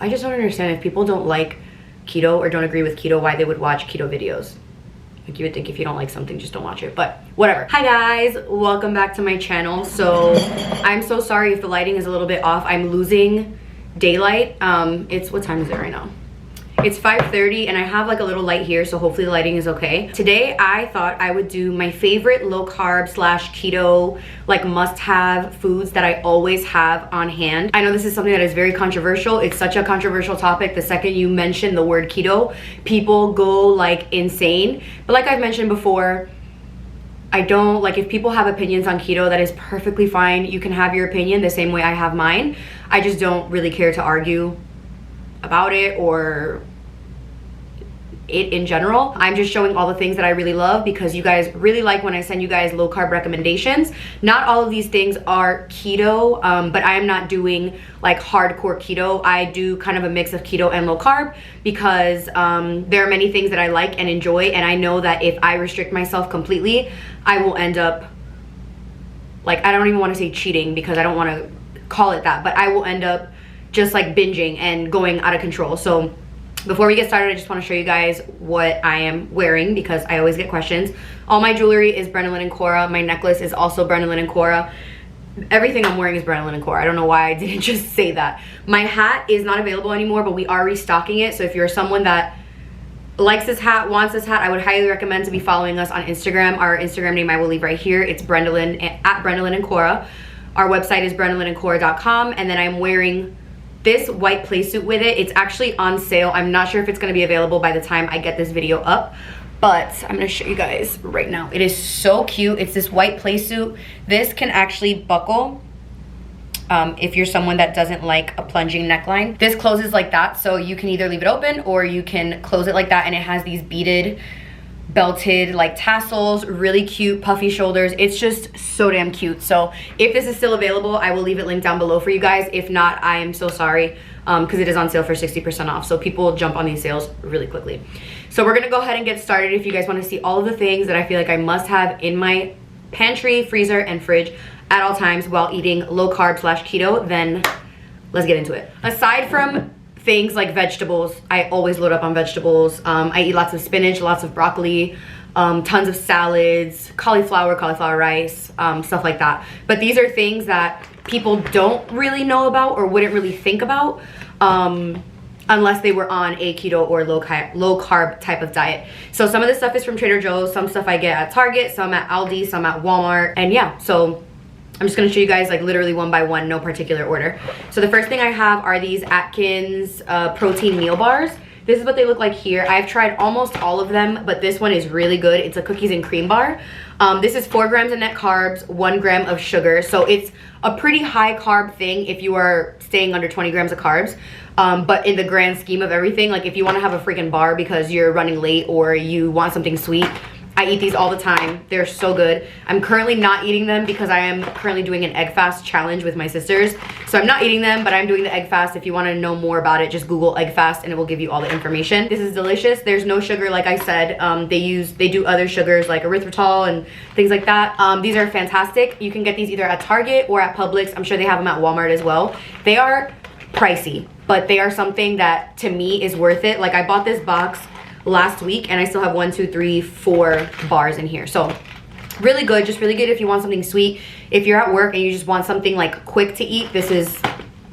I just don't understand if people don't like keto or don't agree with keto, why they would watch keto videos. Like, you would think if you don't like something, just don't watch it, but whatever. Hi guys, welcome back to my channel. So I'm so sorry if the lighting is a little bit off. I'm losing daylight. What time is it right now? It's 5:30 and I have like a little light here, so hopefully the lighting is okay. Today I thought I would do my favorite low carb slash keto like must-have foods that I always have on hand. I know this is something that is very controversial. It's such a controversial topic. The second you mention the word keto, people go like insane. But like I've mentioned before, I don't like, if people have opinions on keto, that is perfectly fine. You can have your opinion the same way I have mine. I just don't really care to argue about it or it in general. I'm just showing all the things that I really love because you guys really like when I send you guys low carb recommendations. Not all of these things are keto, but I am not doing like hardcore keto. I do kind of a mix of keto and low carb because there are many things that I like and enjoy, and I know that if I restrict myself completely, I will end up, like, I don't even want to say cheating because I don't want to call it that, but I will end up just like binging and going out of control. So before we get started, I just want to show you guys what I am wearing because I always get questions. All my jewelry is Brennan and Cora. My necklace is also Brennan and Cora. Everything I'm wearing is Brennan and Cora. I don't know why I didn't just say that. My hat is not available anymore, but we are restocking it. So if you're someone that likes this hat, wants this hat, I would highly recommend to be following us on Instagram. Our Instagram name I will leave right here. It's Brendan at Brendan and Cora. Our website is brendanandcora.com, and then I'm wearing this white playsuit with it. It's actually on sale. I'm not sure if it's gonna be available by the time I get this video up, but I'm gonna show you guys right now. It is so cute. It's this white playsuit. This can actually buckle if you're someone that doesn't like a plunging neckline. This closes like that, so you can either leave it open or you can close it like that, and it has these beaded belted like tassels, really cute puffy shoulders. It's just so damn cute. So if this is still available, I will leave it linked down below for you guys. If not, I am so sorry because it is on sale for 60% off, so people jump on these sales really quickly. So we're gonna go ahead and get started. If you guys want to see all of the things that I feel like I must have in my pantry, freezer, and fridge at all times while eating low carb slash keto, then let's get into it. Aside from things like vegetables, I always load up on vegetables. I eat lots of spinach, lots of broccoli, tons of salads, cauliflower rice, stuff like that. But these are things that people don't really know about or wouldn't really think about unless they were on a keto or low carb type of diet. So some of this stuff is from Trader Joe's, some stuff I get at Target, some at Aldi, some at Walmart, and yeah, so I'm just gonna show you guys like literally one by one, no particular order. So the first thing I have are these Atkins protein meal bars. This is what they look like here. I've tried almost all of them, but this one is really good. It's a cookies and cream bar. This is 4 grams of net carbs, 1 gram of sugar. So it's a pretty high carb thing if you are staying under 20 grams of carbs. But in the grand scheme of everything, like if you wanna have a freaking bar because you're running late or you want something sweet, I eat these all the time. They're so good. I'm currently not eating them because I am currently doing an egg fast challenge with my sisters. So I'm not eating them, but I'm doing the egg fast. If you want to know more about it, just Google egg fast and it will give you all the information. This is delicious. There's no sugar, like I said. They do other sugars like erythritol and things like that. These are fantastic. You can get these either at Target or at Publix. I'm sure they have them at Walmart as well. They are pricey, but they are something that to me is worth it. Like I bought this box last week and I still have 1, 2, 3, 4 bars in here. So really good, just really good if you want something sweet. If you're at work and you just want something like quick to eat, this is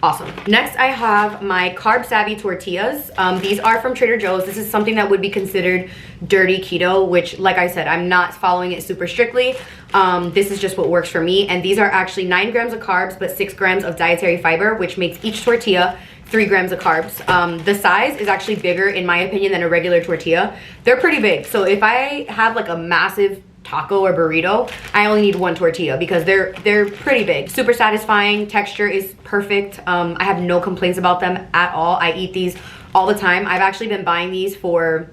awesome. Next I have my carb savvy tortillas. These are from Trader Joe's. This is something that would be considered dirty keto, which like I said, I'm not following it super strictly. This is just what works for me. And these are actually 9 grams of carbs, but 6 grams of dietary fiber, which makes each tortilla 3 grams of carbs. The size is actually bigger in my opinion than a regular tortilla. They're pretty big. So if I have like a massive taco or burrito, I only need 1 tortilla because they're pretty big. Super satisfying, texture is perfect. I have no complaints about them at all. I eat these all the time. I've actually been buying these for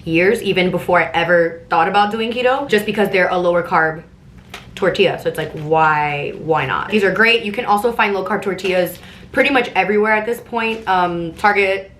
years, even before I ever thought about doing keto, just because they're a lower carb tortilla. So it's like, why not? These are great. You can also find low carb tortillas pretty much everywhere at this point. Target,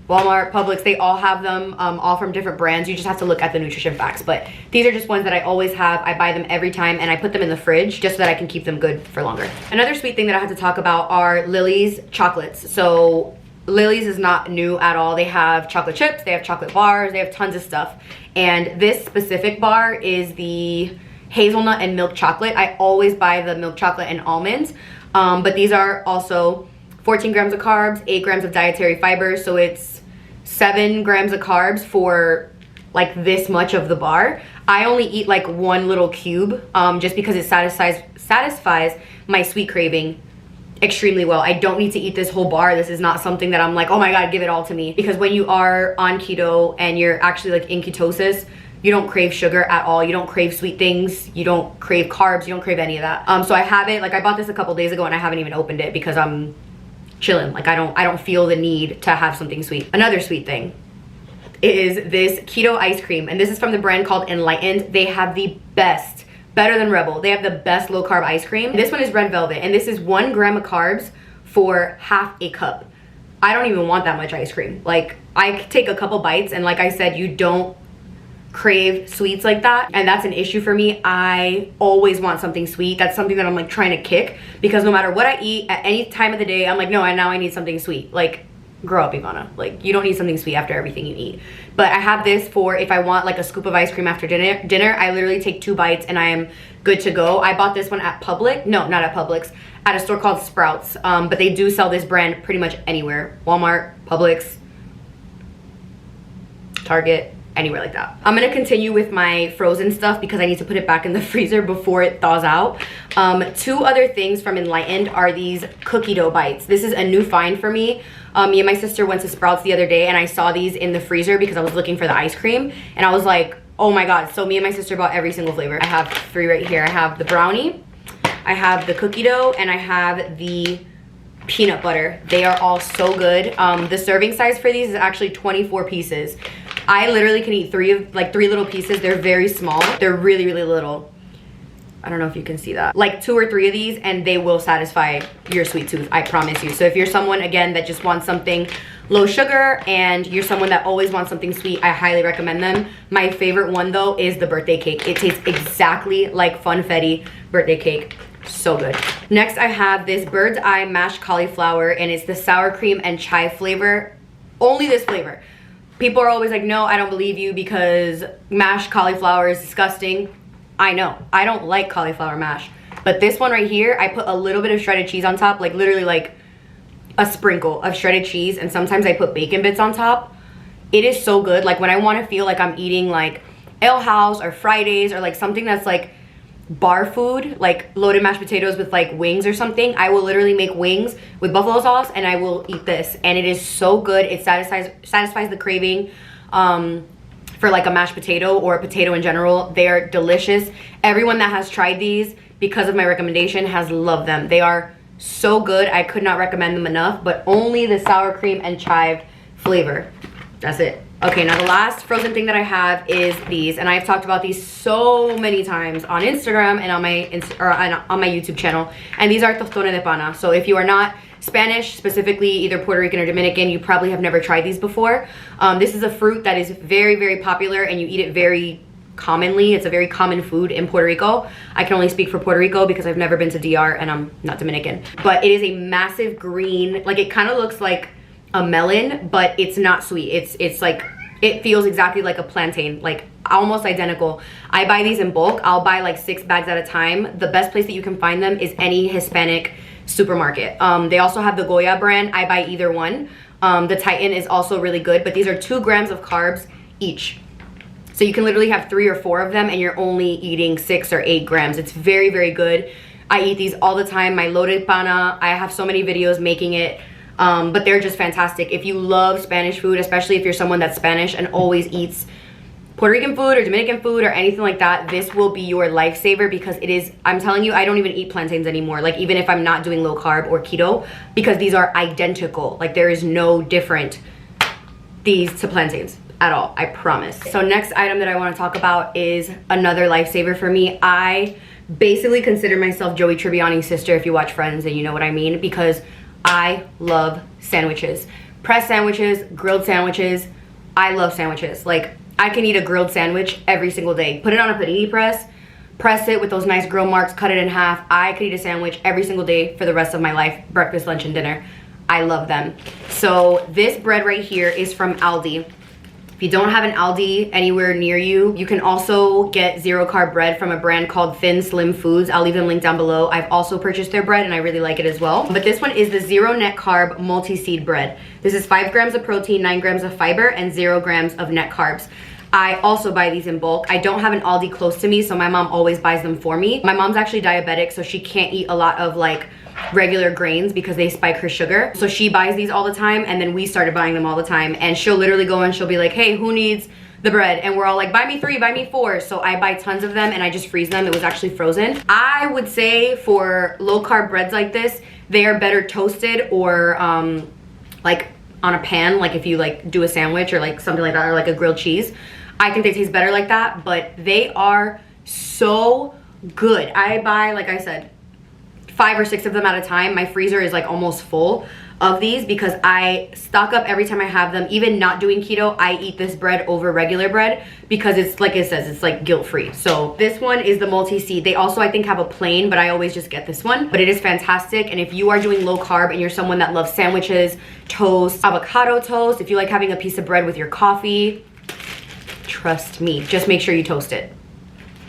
Walmart, Publix, they all have them, all from different brands. You just have to look at the nutrition facts, but these are just ones that I always have. I buy them every time and I put them in the fridge just so that I can keep them good for longer. Another sweet thing that I have to talk about are Lily's chocolates. So Lily's is not new at all. They have chocolate chips, they have chocolate bars, they have tons of stuff. And this specific bar is the hazelnut and milk chocolate. I always buy the milk chocolate and almonds, but these are also 14 grams of carbs, 8 grams of dietary fiber, so it's 7 grams of carbs for like this much of the bar. I only eat like one little cube just because it satisfies my sweet craving extremely well. I don't need to eat this whole bar. This is not something that I'm like, oh my god, give it all to me. Because when you are on keto and you're actually like in ketosis, you don't crave sugar at all. You don't crave sweet things. You don't crave carbs. You don't crave any of that. So I have it, like I bought this a couple days ago and I haven't even opened it because I'm chilling. Like I don't feel the need to have something sweet. Another sweet thing is this keto ice cream, and this is from the brand called Enlightened. They have the best, better than Rebel, they have the best low carb ice cream. This one is red velvet, and this is 1 gram of carbs for half a cup. I don't even want that much ice cream. Like I take a couple bites, and like I said, you don't crave sweets like that, and that's an issue for me. I always want something sweet. That's something that I'm like trying to kick, because no matter what I eat at any time of the day, I'm like, no, now I need something sweet. Like, grow up, Ivana. Like, you don't need something sweet after everything you eat. But I have this for if I want like a scoop of ice cream after dinner. I literally take 2 bites and I am good to go. I bought this one at Publix. No, not at Publix. At a store called Sprouts. But they do sell this brand pretty much anywhere. Walmart, Publix, Target, anywhere like that. I'm gonna continue with my frozen stuff because I need to put it back in the freezer before it thaws out. 2 other things from Enlightened are these cookie dough bites. This is a new find for me. Me and my sister went to Sprouts the other day and I saw these in the freezer because I was looking for the ice cream, and I was like, oh my god. So me and my sister bought every single flavor. I have 3 right here. I have the brownie, I have the cookie dough, and I have the peanut butter. They are all so good. The serving size for these is actually 24 pieces. I literally can eat 3 little pieces. They're very small. They're really, really little. I don't know if you can see that. Like 2 or 3 of these and they will satisfy your sweet tooth, I promise you. So if you're someone, again, that just wants something low sugar and you're someone that always wants something sweet, I highly recommend them. My favorite one though is the birthday cake. It tastes exactly like funfetti birthday cake. So good. Next I have this bird's eye mashed cauliflower, and it's the sour cream and chive flavor. Only this flavor. People are always like, no, I don't believe you because mashed cauliflower is disgusting. I know, I don't like cauliflower mash, but this one right here, I put a little bit of shredded cheese on top, like literally like a sprinkle of shredded cheese, and sometimes I put bacon bits on top. It is so good. Like when I want to feel like I'm eating like Ale House or Fridays or like something that's like bar food, like loaded mashed potatoes with like wings or something, I will literally make wings with buffalo sauce and I will eat this, and it is so good. It satisfies the craving for like a mashed potato or a potato in general. They are delicious. Everyone that has tried these because of my recommendation has loved them. They are so good. I could not recommend them enough, but only the sour cream and chive flavor. That's it. Okay, now the last frozen thing that I have is these, and I've talked about these so many times on Instagram and on my YouTube channel, and these are tostones de pana. So if you are not Spanish, specifically either Puerto Rican or Dominican, you probably have never tried these before. This is a fruit that is very, very popular and you eat it very commonly. It's a very common food in Puerto Rico. I can only speak for Puerto Rico because I've never been to DR and I'm not Dominican. But it is a massive green, like it kind of looks like a melon, but it's not sweet. It's like, it feels exactly like a plantain, like almost identical. I buy these in bulk. I'll buy like 6 bags at a time. The best place that you can find them is any Hispanic supermarket. They also have the Goya brand. I buy either one. The Titan is also really good, but these are 2 grams of carbs each. So you can literally have 3 or 4 of them and you're only eating 6 or 8 grams. It's very, very good. I eat these all the time. My loaded pana, I have so many videos making it. But they're just fantastic. If you love Spanish food, especially if you're someone that's Spanish and always eats Puerto Rican food or Dominican food or anything like that, this will be your lifesaver because it is, I'm telling you, I don't even eat plantains anymore. Like even if I'm not doing low carb or keto, because these are identical. Like there is no different these to plantains at all, I promise. So next item that I want to talk about is another lifesaver for me. I basically consider myself Joey Tribbiani's sister if you watch Friends and you know what I mean, because I love sandwiches. Pressed sandwiches, grilled sandwiches. I love sandwiches. Like I can eat a grilled sandwich every single day. Put it on a panini press, press it with those nice grill marks, cut it in half. I could eat a sandwich every single day for the rest of my life, breakfast, lunch, and dinner. I love them. So this bread right here is from Aldi. If you don't have an Aldi anywhere near you, you can also get zero carb bread from a brand called Thin Slim Foods. I'll leave them linked down below. I've also purchased their bread and I really like it as well. But this one is the zero net carb multi-seed bread. This is 5 grams of protein, 9 grams of fiber, and 0 grams of net carbs. I also buy these in bulk. I don't have an Aldi close to me, so my mom always buys them for me. My mom's actually diabetic, so she can't eat a lot of like regular grains because they spike her sugar. So she buys these all the time, and then we started buying them all the time. And she'll literally go and she'll be like, hey, who needs the bread? And we're all like, buy me 3, buy me 4. So I buy tons of them and I just freeze them. It was actually frozen. I would say for low carb breads like this, they are better toasted or like on a pan, like if you like do a sandwich or like something like that, or like a grilled cheese. I think they taste better like that, but they are so good. I buy, like I said, 5 or 6 of them at a time. My freezer is like almost full of these because I stock up every time I have them. Even not doing keto, I eat this bread over regular bread because it's like it says, it's like guilt-free. So this one is the multi-seed. They also I think have a plain, but I always just get this one. But it is fantastic. And if you are doing low carb and you're someone that loves sandwiches, toast, avocado toast, if you like having a piece of bread with your coffee, trust me, just make sure you toast it.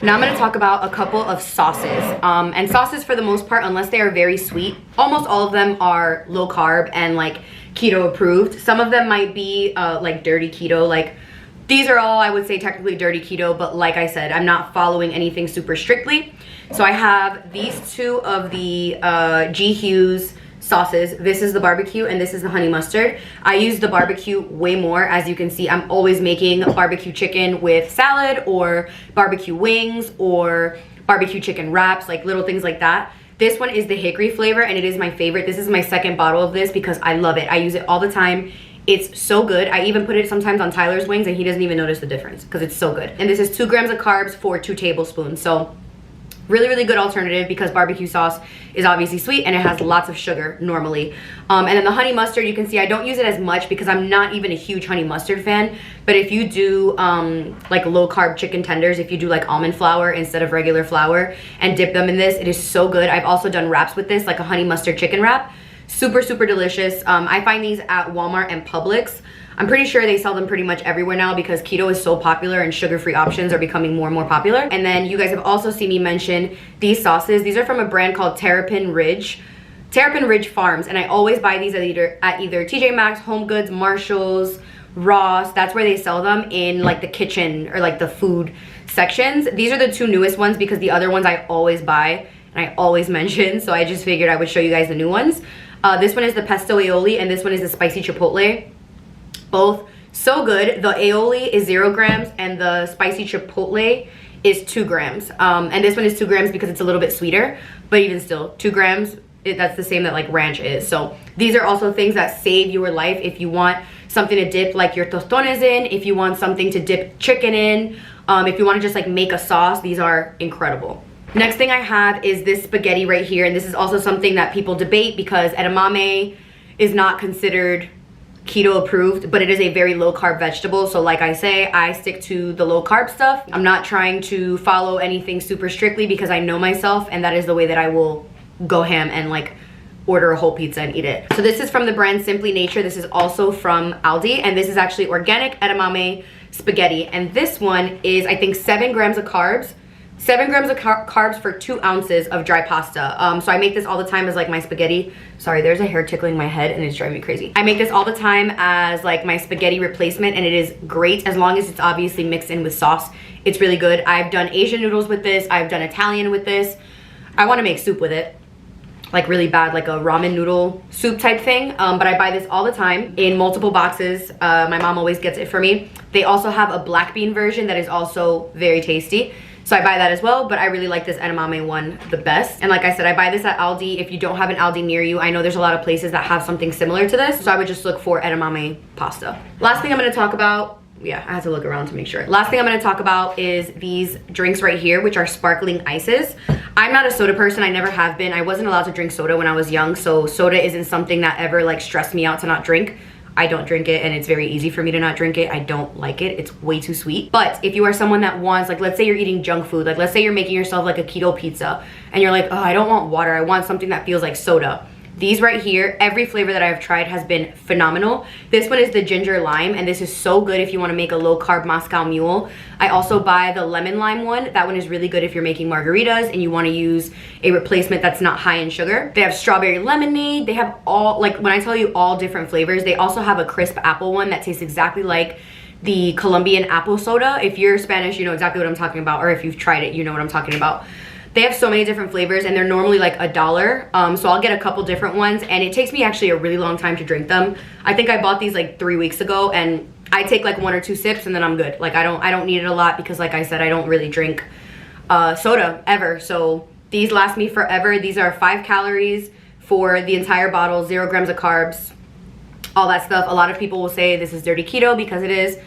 Now I'm going to talk about a couple of sauces. And sauces for the most part, unless they are very sweet, almost all of them are low carb and like keto approved. Some of them might be like dirty keto. Like these are all I would say technically dirty keto, but like I said, I'm not following anything super strictly. So I have these 2 of the G Hughes sauces. This is the barbecue and this is the honey mustard. I use the barbecue way more. As you can see, I'm always making barbecue chicken with salad or barbecue wings or barbecue chicken wraps, like little things like that. This one is the hickory flavor and it is my favorite. This is my 2nd bottle of this because I love it. I use it all the time. It's so good. I even put it sometimes on Tyler's wings and he doesn't even notice the difference because it's so good. And this is 2 grams of carbs for 2 tablespoons. So really, really good alternative because barbecue sauce is obviously sweet and it has lots of sugar normally. And then the honey mustard, you can see I don't use it as much because I'm not even a huge honey mustard fan. But if you do like low carb chicken tenders, if you do like almond flour instead of regular flour and dip them in this, it is so good. I've also done wraps with this, like a honey mustard chicken wrap. Super, super delicious. I find these at Walmart and Publix. I'm pretty sure they sell them pretty much everywhere now because keto is so popular and sugar-free options are becoming more and more popular. And then you guys have also seen me mention these sauces. These are from a brand called Terrapin Ridge Farms, and I always buy these at either TJ Maxx, Home Goods, Marshalls, Ross. That's where they sell them in like the kitchen or like the food sections. These are the 2 newest ones because the other ones I always buy and I always mention, so I just figured I would show you guys the new ones. This one is the pesto aioli and this one is the spicy chipotle. Both so good. The aioli is 0 grams and the spicy chipotle is 2 grams. And this one is 2 grams because it's a little bit sweeter, but even still 2 grams, that's the same that like ranch is. So these are also things that save your life if you want something to dip like your tostones in, if you want something to dip chicken in, if you want to just like make a sauce, these are incredible. Next thing I have is this spaghetti right here, and this is also something that people debate because edamame is not considered keto approved, but it is a very low carb vegetable. So like I say, I stick to the low carb stuff. I'm not trying to follow anything super strictly because I know myself and that is the way that I will go ham and like order a whole pizza and eat it. So this is from the brand Simply Nature. This is also from Aldi and this is actually organic edamame spaghetti. And this one is I think 7 grams of carbs. 7 grams of carbs for 2 ounces of dry pasta. So I make this all the time as like my spaghetti. Sorry, there's a hair tickling my head and it's driving me crazy. I make this all the time as like my spaghetti replacement and it is great as long as it's obviously mixed in with sauce. It's really good. I've done Asian noodles with this. I've done Italian with this. I want to make soup with it. Like really bad, like a ramen noodle soup type thing. But I buy this all the time in multiple boxes. My mom always gets it for me. They also have a black bean version that is also very tasty. So I buy that as well, but I really like this edamame one the best. And like I said, I buy this at Aldi. If you don't have an Aldi near you, I know there's a lot of places that have something similar to this. So I would just look for edamame pasta. Last thing I'm gonna talk about, yeah, I had to look around to make sure. Last thing I'm gonna talk about is these drinks right here, which are sparkling ices. I'm not a soda person, I never have been. I wasn't allowed to drink soda when I was young, so soda isn't something that ever like stressed me out to not drink. I don't drink it and it's very easy for me to not drink it. I don't like it. It's way too sweet. But if you are someone that wants, like let's say you're eating junk food, like let's say you're making yourself like a keto pizza and you're like, oh, I don't want water. I want something that feels like soda. These right here, every flavor that I've tried has been phenomenal. This one is the ginger lime, and this is so good if you want to make a low carb Moscow Mule. I also buy the lemon lime one. That one is really good if you're making margaritas and you want to use a replacement that's not high in sugar. They have strawberry lemonade. They have all, like when I tell you all different flavors, they also have a crisp apple one that tastes exactly like the Colombian apple soda. If you're Spanish, you know exactly what I'm talking about, or if you've tried it, you know what I'm talking about. They have so many different flavors, and they're normally like $1. So I'll get a couple different ones, and it takes me actually a really long time to drink them. I think I bought these like 3 weeks ago, and I take like 1 or 2 sips and then I'm good. Like I don't need it a lot because, like I said, I don't really drink soda ever. So these last me forever. These are 5 calories for the entire bottle, 0 grams of carbs, all that stuff. A lot of people will say this is dirty keto because it is.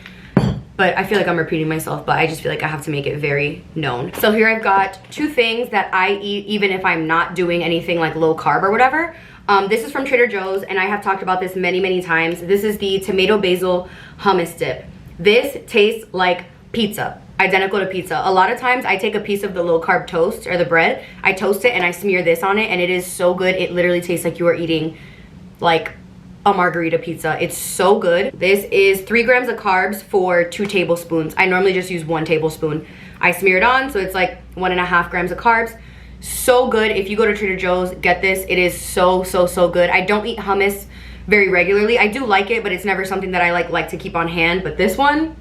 But I feel like I'm repeating myself, but I just feel like I have to make it very known. So here I've got 2 things that I eat even if I'm not doing anything like low carb or whatever. This is from Trader Joe's, and I have talked about this many, many times. This is the tomato basil hummus dip. This tastes like pizza, identical to pizza. A lot of times I take a piece of the low carb toast or the bread, I toast it and I smear this on it, and it is so good. It literally tastes like you are eating like a margarita pizza. It's so good. This is 3 grams of carbs for 2 tablespoons. I normally just use 1 tablespoon. I smear it on, so it's like 1.5 grams of carbs. So good. If you go to Trader Joe's, get this. It is so good. I don't eat hummus very regularly. I do like it, but it's never something that I like to keep on hand. But this one,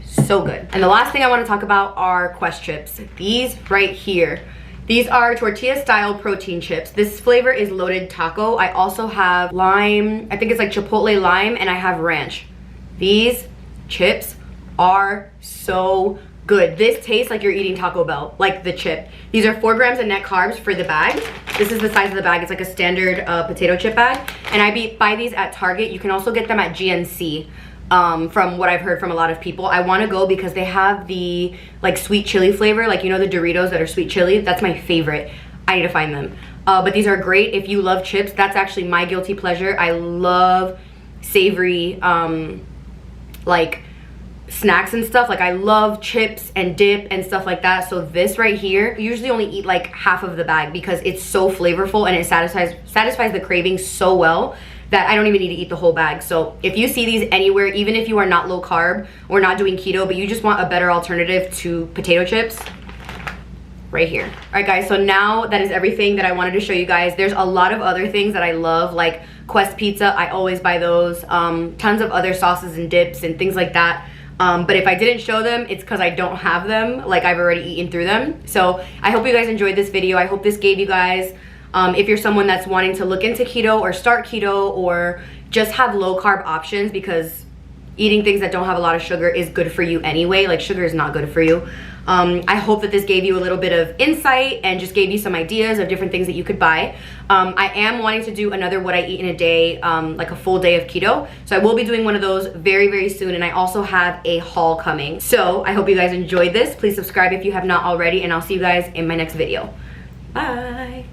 so good. And the last thing I want to talk about are Quest chips. These right here. These are tortilla style protein chips. This flavor is loaded taco. I also have lime, I think it's like chipotle lime, and I have ranch. These chips are so good. This tastes like you're eating Taco Bell, like the chip. These are 4 grams of net carbs for the bag. This is the size of the bag. It's like a standard potato chip bag. And I buy these at Target. You can also get them at GNC. From what I've heard from a lot of people. I want to go because they have the like sweet chili flavor, like you know the Doritos that are sweet chili. That's my favorite. I need to find them. But these are great if you love chips. That's actually my guilty pleasure. I love savory like snacks and stuff. Like I love chips and dip and stuff like that. So this right here, I usually only eat like half of the bag because it's so flavorful and it satisfies the craving so well that I don't even need to eat the whole bag. So if you see these anywhere, even if you are not low carb or not doing keto, but you just want a better alternative to potato chips, right here. All right guys, so now that is everything that I wanted to show you guys. There's a lot of other things that I love, like Quest pizza. I always buy those. Tons of other sauces and dips and things like that. But if I didn't show them, it's because I don't have them. Like I've already eaten through them. So I hope you guys enjoyed this video. I hope this gave you guys, if you're someone that's wanting to look into keto or start keto or just have low carb options, because eating things that don't have a lot of sugar is good for you anyway. Like sugar is not good for you. I hope that this gave you a little bit of insight and just gave you some ideas of different things that you could buy. I am wanting to do another what I eat in a day, like a full day of keto. So I will be doing one of those very, very soon. And I also have a haul coming. So I hope you guys enjoyed this. Please subscribe if you have not already, and I'll see you guys in my next video. Bye.